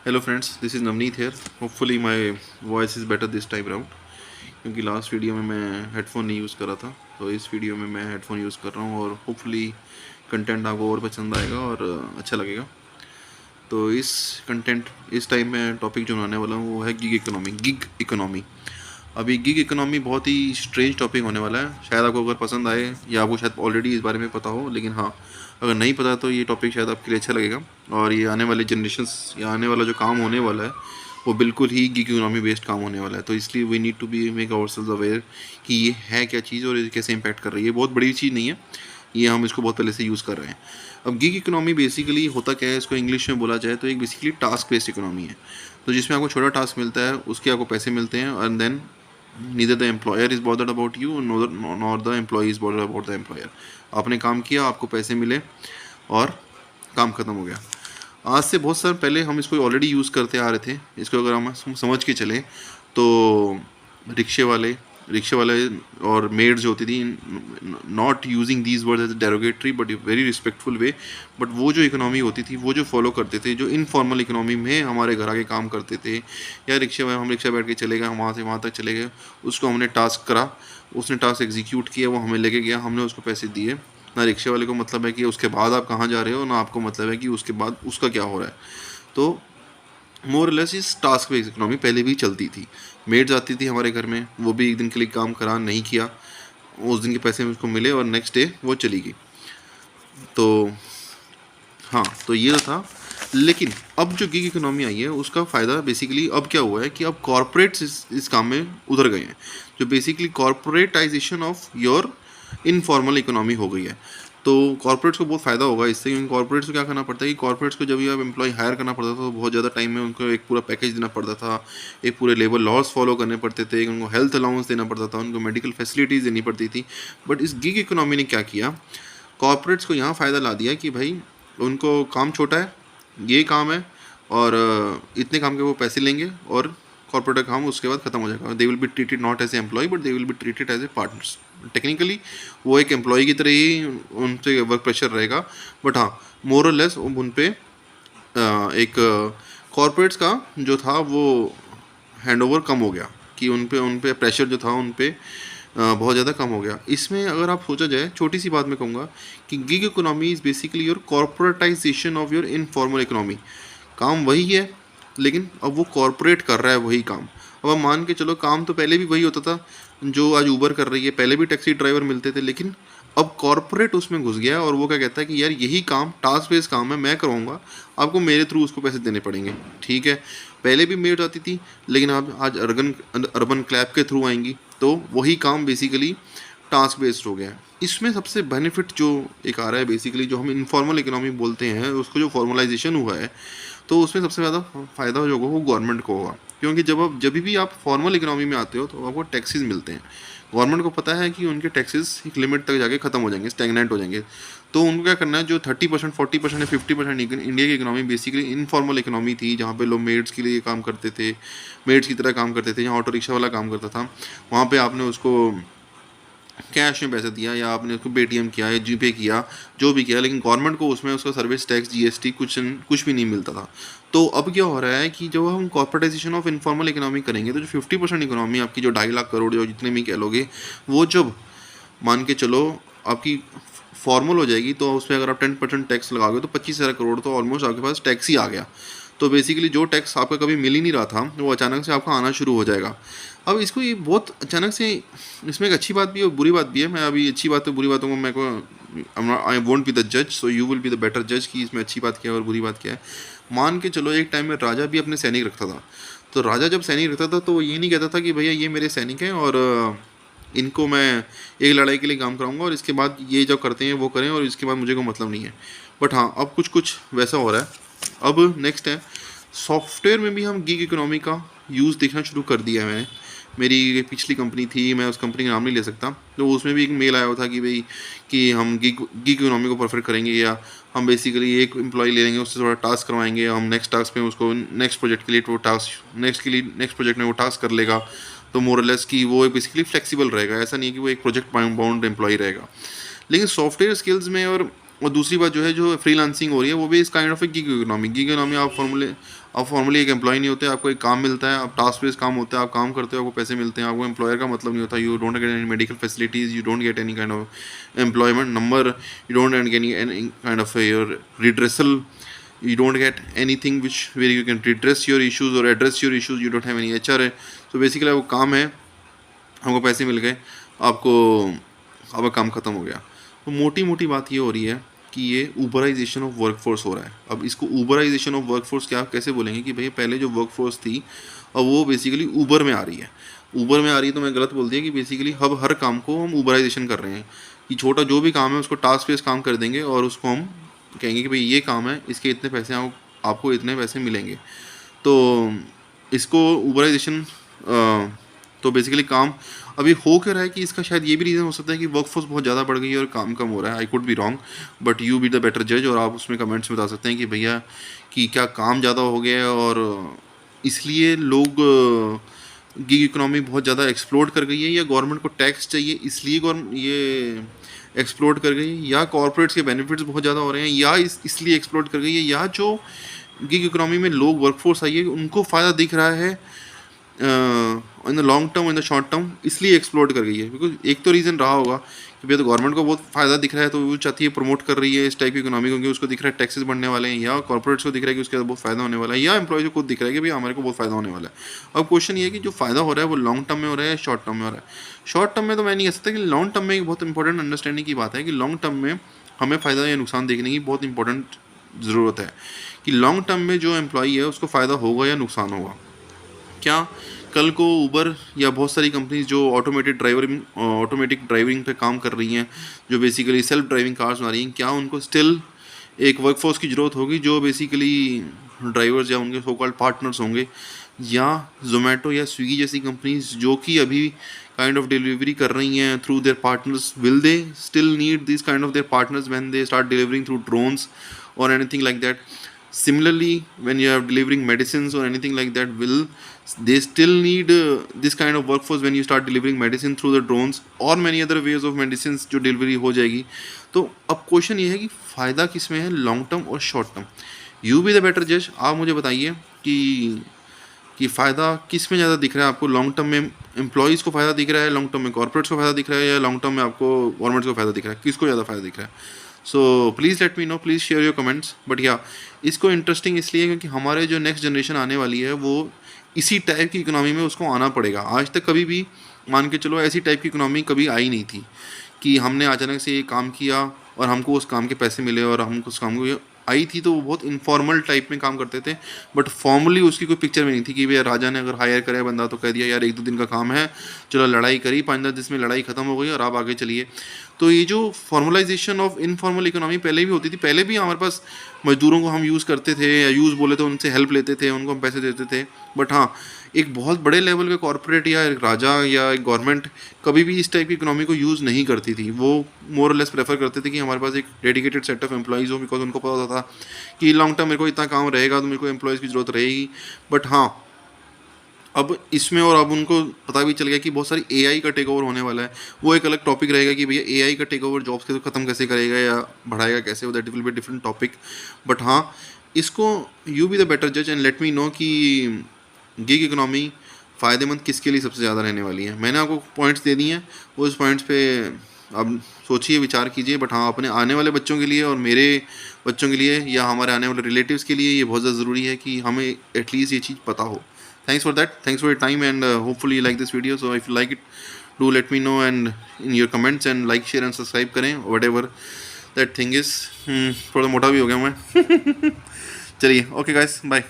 Hello friends, this is Navneet here. Hopefully my voice is better this time round, क्योंकि last video में मैं headphone नहीं use कर रहा था, तो इस वीडियो में मैं हेडफोन यूज़ कर रहा हूँ और होपफुली कंटेंट आपको और पसंद आएगा और अच्छा लगेगा. तो इस टाइम मैं टॉपिक जो बनाने वाला हूँ वो है गिग इकोनॉमी. अभी गिग इकोनॉमी बहुत ही स्ट्रेंज टॉपिक होने वाला है. शायद आपको अगर पसंद आए या आपको शायद ऑलरेडी इस बारे में पता हो, लेकिन हाँ, अगर नहीं पता तो ये टॉपिक शायद आपके लिए अच्छा लगेगा. और ये आने वाले जनरेशन्स या आने वाला जो काम होने वाला है वो बिल्कुल ही गिग इकोनॉमी बेस्ड काम होने वाला है. तो इसलिए we need to be make ourselves aware कि ये है क्या चीज़ और ये कैसे इम्पैक्ट कर रही है. ये बहुत बड़ी चीज़ नहीं है, ये हम इसको बहुत पहले से यूज़ कर रहे हैं. अब गिग इकोनॉमी बेसिकली होता क्या है, इसको इंग्लिश में बोला जाए तो एक बेसिकली टास्क बेस्ड इकोनॉमी है. तो जिसमें आपको छोटा टास्क मिलता है, उसके आपको पैसे मिलते हैं, and then neither the employer is bothered about you nor the employee is bothered about the employer. आपने काम किया, आपको पैसे मिले और काम ख़त्म हो गया. आज से बहुत साल पहले हम इसको ऑलरेडी यूज़ करते आ रहे थे. इसको अगर हम समझ के चलें तो रिक्शे वाले और मेड जो होती थी, not using these word as derogatory but very respectful way, but वो जो इकोनॉमी होती थी, वो जो फॉलो करते थे, जो इनफॉर्मल इकोनॉमी में हमारे घर आके काम करते थे, या हम रिक्शा बैठ के चले गए, हम वहाँ से वहाँ तक चले गए, उसको हमने टास्क करा, उसने टास्क एग्जीक्यूट किया, वो हमें लेके गया, हमने उसको पैसे दिए. ना रिक्शे वाले को मतलब है कि उसके बाद आप कहाँ जा रहे हो, ना आपको मतलब है कि उसके बाद उसका क्या हो रहा है. तो मोर लेस इस टास्क बेस्ड इकोनॉमी पहले भी चलती थी. मेड्स आती थी हमारे घर में, वो भी एक दिन के लिए काम करा, नहीं किया, उस दिन के पैसे उसको मिले और नेक्स्ट डे वो चली गई. तो हाँ, तो ये तो था. लेकिन अब जो गिग इकोनॉमी आई है उसका फ़ायदा बेसिकली अब क्या हुआ है कि अब कॉर्पोरेट्स इस काम में उतर गए हैं. जो basically corporatisation of your informal economy हो गई है. तो कॉर्पोरेट्स को बहुत फ़ायदा होगा इससे, क्योंकि कॉर्पोरेट्स को क्या करना पड़ता है कि कॉर्पोरेट्स को जब भी आप एम्प्लॉय हायर करना पड़ता था तो बहुत ज़्यादा टाइम में उनको एक पूरा पैकेज देना पड़ता था, एक पूरे लेबर लॉज फॉलो करने पड़ते थे, उनको हेल्थ अलाउंस देना पड़ता था, उनको मेडिकल फैसिलिटीज़ देनी पड़ती थी. बट इस गिग इकोनॉमी ने क्या किया, कॉर्पोरेट्स को यहाँ फ़ायदा ला दिया कि भाई उनको काम छोटा है, ये काम है, और इतने काम के वो पैसे लेंगे और कॉर्पोरेट का काम उसके बाद खत्म हो जाएगा. They will be treated not as a employ but they will be treated as a partners. Technically वो एक एम्प्लॉय की तरह ही उन पे वर्क प्रेशर रहेगा, बट हाँ, मोर और लेस उन पे एक कॉर्पोरेट्स का जो था वो हैंडओवर कम हो गया, कि उन पे प्रेशर जो था उन पे बहुत ज़्यादा कम हो गया. इसमें अगर आप सोचा जाए, छोटी सी बात मैं कहूँगा कि gig economy is basically your corporatisation of your informal economy. काम वही है, लेकिन अब वो कॉर्पोरेट कर रहा है वही काम. अब आप मान के चलो, काम तो पहले भी वही होता था जो आज ऊबर कर रही है, पहले भी टैक्सी ड्राइवर मिलते थे, लेकिन अब कॉर्पोरेट उसमें घुस गया और वो क्या कहता है कि यार यही काम टास्क बेस्ड काम है, मैं करवाऊँगा, आपको मेरे थ्रू उसको पैसे देने पड़ेंगे. ठीक है, पहले भी मेड आती थी, लेकिन अब आज अर्बन क्लैब के थ्रू आएंगी, तो वही काम बेसिकली टास्क बेस्ड हो गया है. इसमें सबसे बेनिफिट जो एक आ रहा है, बेसिकली जो हम इनफॉर्मल इकोनॉमी बोलते हैं, उसको जो फॉर्मलाइजेशन हुआ है, तो उसमें सबसे ज़्यादा फ़ायदा जो होगा वो गवर्नमेंट को होगा. क्योंकि जब भी आप फॉर्मल इकोनॉमी में आते हो तो आपको टैक्सेस मिलते हैं. गवर्नमेंट को पता है कि उनके टैक्सेस एक लिमिट तक जाके ख़त्म हो जाएंगे, स्टैग्नेंट हो जाएंगे. तो उनको क्या करना है, जो 30%, 40% या 50% इंडिया की इकोनॉमी बेसिकली इनफॉर्मल इकोनॉमी थी, जहाँ पे लोग मेड्स के लिए काम करते थे, मेड्स की तरह काम करते थे, जहाँ ऑटो रिक्शा वाला काम करता था, वहाँ पे आपने उसको कैश में पैसा दिया या आपने उसको पेटीएम किया या जीपे किया, जो भी किया, लेकिन गवर्नमेंट को उसमें उसका सर्विस टैक्स, जीएसटी कुछ भी नहीं मिलता था. तो अब क्या हो रहा है कि जब हम कॉर्पोरेटाइजेशन ऑफ इनफॉर्मल इकोनॉमी करेंगे, तो जो 50% इकोनॉमी आपकी, जो 2.5 लाख करोड़, जो जितने भी कह लोगे, वो जब मान के चलो आपकी फॉर्मल हो जाएगी, तो उसमें अगर आप 10% टैक्स लगाओगे तो 25,000 करोड़ तो ऑलमोस्ट आपके पास टैक्स ही आ गया. तो बेसिकली जो टैक्स आपका कभी मिल ही नहीं रहा था, वो अचानक से आपका आना शुरू हो जाएगा. अब इसको ये बहुत अचानक से, इसमें एक अच्छी बात भी है और बुरी बात भी है. मैं अभी अच्छी बात है बुरी बातों को मैं को आई वोंट बी द जज, so you will be the better जज कि इसमें अच्छी बात क्या है और बुरी बात क्या है. मान के चलो, एक टाइम में राजा भी अपने सैनिक रखता था. तो राजा जब सैनिक रखता था तो वो ये नहीं कहता था कि भैया ये मेरे सैनिक हैं और इनको मैं एक लड़ाई के लिए काम कराऊंगा और इसके बाद ये जो करते हैं वो करें और इसके बाद मुझे कोई मतलब नहीं है. बट हाँ, अब कुछ वैसा हो रहा है. अब नेक्स्ट है, सॉफ्टवेयर में भी हम गिग इकोनॉमी का यूज़ देखना शुरू कर दिया है. मैंने, मेरी पिछली कंपनी थी, मैं उस कंपनी का नाम नहीं ले सकता, तो उसमें भी एक मेल आया हुआ था कि भाई कि हम गिग इकोनॉमी को परफेक्ट करेंगे, या हम बेसिकली एक एम्प्लॉय ले लेंगे, उससे थोड़ा टास्क करवाएंगे, हम नेक्स्ट टास्क में उसको नेक्स्ट प्रोजेक्ट के लिए वो टास्क नेक्स्ट प्रोजेक्ट में वो टास्क कर लेगा. तो मोरलेस कि वो बेसिकली फ्लेक्सिबल रहेगा, ऐसा नहीं कि वो एक प्रोजेक्ट बाउंड एम्प्लॉय रहेगा. लेकिन सॉफ्टवेयर स्किल्स में और और दूसरी बात जो है, जो फ्रीलांसिंग हो रही है, वो भी इस kind of A gig economy. आप फॉर्मली एक एम्प्लॉय नहीं होते, आपको एक काम मिलता है, आप टास्क बेस्ड काम होता है, आप काम करते हो, आपको पैसे मिलते हैं, आपको एम्प्लॉयर का मतलब नहीं होता। You don't get any medical facilities, you don't get any kind of employment number, you don't get any kind of your redressal, you don't get anything which where you can redress your issues or address your issues, you don't have any HR है। so basically वो काम है, हमको पैसे मिल गए, आपको आपका काम ख़त्म हो गया। तो मोटी मोटी बात ये हो रही है कि ये ऊबराइजेशन ऑफ वर्कफोर्स हो रहा है। अब इसको ऊबराइजेशन ऑफ वर्कफोर्स क्या कैसे बोलेंगे कि भैया पहले जो वर्कफोर्स थी अब वो बेसिकली ऊबर में आ रही है। ऊबर में आ रही है तो मैं गलत बोल दिया कि बेसिकली अब हर काम को हम ऊबराइजेशन कर रहे हैं, कि छोटा जो भी काम है उसको टास्क बेस्ड काम कर देंगे और उसको हम कहेंगे कि भाई ये काम है, इसके इतने पैसे आपको इतने पैसे मिलेंगे। तो इसको ऊबराइजेशन तो बेसिकली काम अभी हो क्या रहा है कि इसका शायद ये भी रीज़न हो सकता है कि वर्कफोर्स बहुत ज़्यादा बढ़ गई है और काम कम हो रहा है। I could be wrong, but you be the better जज, और आप उसमें कमेंट्स में बता सकते हैं कि भैया कि क्या काम ज़्यादा हो गया है और इसलिए लोग गिग इकोनॉमी बहुत ज़्यादा एक्सप्लोड कर गई है, या गवर्नमेंट को टैक्स चाहिए इसलिए ये एक्सप्लोड कर गई है, या कॉर्पोरेट्स के बेनिफिट्स बहुत ज़्यादा हो रहे हैं, या इसलिए एक्सप्लोड कर गई है, या जो गिग इकोनॉमी में लोग वर्कफोर्स आई है उनको फ़ायदा दिख रहा है in the long term, in the short term, इसलिए एक्सप्लोर कर गई है। बिकॉज एक तो रीज़न रहा होगा कि भैया तो गवर्नमेंट को बहुत फ़ायदा दिख रहा है तो वो चाहती है प्रमोट कर रही है इस टाइप की इकोनॉमी, क्योंकि उसको दिख रहा है टैक्सेस बढ़ने वाले हैं, या कॉर्पोरेट्स को दिख रहा है कि उसके बहुत फ़ायदा होने वाला है, या एम्प्लॉयज़ को खुद दिख रहा है कि भैया हमारे को बहुत फ़ायदा होने वाला है। अब क्वेश्चन ये है कि जो फ़ायदा हो रहा है वो लॉन्ग टर्म में हो रहा है या शॉर्ट टर्म में हो रहा है। शॉर्ट टर्म में तो मैं नहीं कह सकता, कि लॉन्ग टर्म में एक बहुत इंपॉर्टेंट अंडरस्टैंडिंग की बात है कि लॉन्ग टर्म में हमें फ़ायदा या नुकसान देखने की बहुत इंपॉर्टेंट ज़रूरत है, कि लॉन्ग टर्म में जो एम्प्लॉई है उसको फ़ायदा होगा या नुकसान होगा। क्या कल को उबर या बहुत सारी कंपनीज जो ऑटोमेटिक ड्राइविंग पे काम कर रही हैं, जो बेसिकली सेल्फ ड्राइविंग कार्स बना रही हैं, क्या उनको स्टिल एक वर्कफोर्स की ज़रूरत होगी जो बेसिकली ड्राइवर्स या उनके सो कॉल्ड पार्टनर्स होंगे, या जोमेटो या स्विगी जैसी कंपनीज जो कि अभी काइंड ऑफ डिलीवरी कर रही हैं through their partners, will they still need this kind of their partners when they start delivering through drones or anything like that? Similarly, when you are delivering medicines or anything like that, will they still need this kind of workforce when you start delivering medicine through the drones or many other ways of medicines जो delivery हो जाएगी? तो अब question ये है कि फ़ायदा किस में है, लॉन्ग टर्म और short term. You be the better जज, आप मुझे बताइए कि फ़ायदा किस में ज़्यादा दिख रहा है आपको। लॉन्ग टर्म में एम्प्लॉयज़ को फ़ायदा दिख रहा है, लॉन्ग टर्म में कॉर्पोरेट्स को फ़ायदा दिख रहा है, या लॉन्ग टर्म में आपको गवर्नमेंट्स को फ़ायदा दिख रहा है, किसको ज़्यादा फ़ायदा दिख रहा है? So please let me know, please share your comments. But या इसको इंटरेस्टिंग इसलिए क्योंकि हमारे जो नेक्स्ट जनरेशन आने वाली है वो इसी टाइप की इकोनॉमी में उसको आना पड़ेगा। आज तक कभी भी मान के चलो ऐसी टाइप की इकोनॉमी कभी आई नहीं थी कि हमने अचानक से ये काम किया और हमको उस काम के पैसे मिले, और हम उस काम को आई थी तो वो बहुत इनफॉर्मल टाइप में काम करते थे, बट फॉर्मली उसकी कोई पिक्चर में नहीं थी कि भैया राजा ने अगर हायर करे बंदा तो कह दिया यार 1-2 दिन का काम है, चलो लड़ाई करी 5-10 दिन में लड़ाई खत्म हो गई और आप आगे चलिए। तो ये जो फॉर्मलाइजेशन ऑफ इनफॉर्मल इकोनॉमी पहले भी होती थी, पहले भी हमारे पास मजदूरों को हम यूज़ करते थे या यूज़ बोले तो उनसे हेल्प लेते थे, उनको हम पैसे देते थे। बट हाँ, एक बहुत बड़े लेवल के कॉर्पोरेट या एक राजा या एक गवर्नमेंट कभी भी इस टाइप की इकोनॉमी को यूज़ नहीं करती थी। वो मोर और लेस प्रेफर करते थे कि हमारे पास एक डेडिकेटेड सेट ऑफ एम्प्लॉइज़ हो, बिकॉज उनको पता होता था कि लॉन्ग टर्म मेरे को इतना काम रहेगा तो मेरे को एम्प्लॉइज़ की ज़रूरत रहेगी। बट हाँ, अब इसमें और अब उनको पता भी चल गया कि बहुत सारी एआई का टेक ओवर होने वाला है। वो एक अलग टॉपिक रहेगा कि भैया एआई का टेक ओवर जॉब्स के ख़त्म कैसे करेगा या बढ़ाएगा कैसे, that will be different topic. But हाँ, इसको यू बी द बेटर जज एंड लेट मी नो कि गिग इकोनॉमी फ़ायदेमंद किसके लिए सबसे ज़्यादा रहने वाली है। मैंने आपको पॉइंट्स दे दिए हैं, उस पॉइंट्स पे अब सोचिए, विचार कीजिए। बट हाँ, अपने आने वाले बच्चों के लिए और मेरे बच्चों के लिए या हमारे आने वाले रिलेटिव्स के लिए ये बहुत ज़्यादा ज़रूरी है कि हमें एटलीस्ट ये चीज़ पता हो। Thanks for that. Thanks for your time, and hopefully you like this video. So if you like it, do let me know and in your comments, and like, share and subscribe करें, whatever that thing is। थोड़ा मोटा भी हो गया मैं। चलिए, okay guys, bye.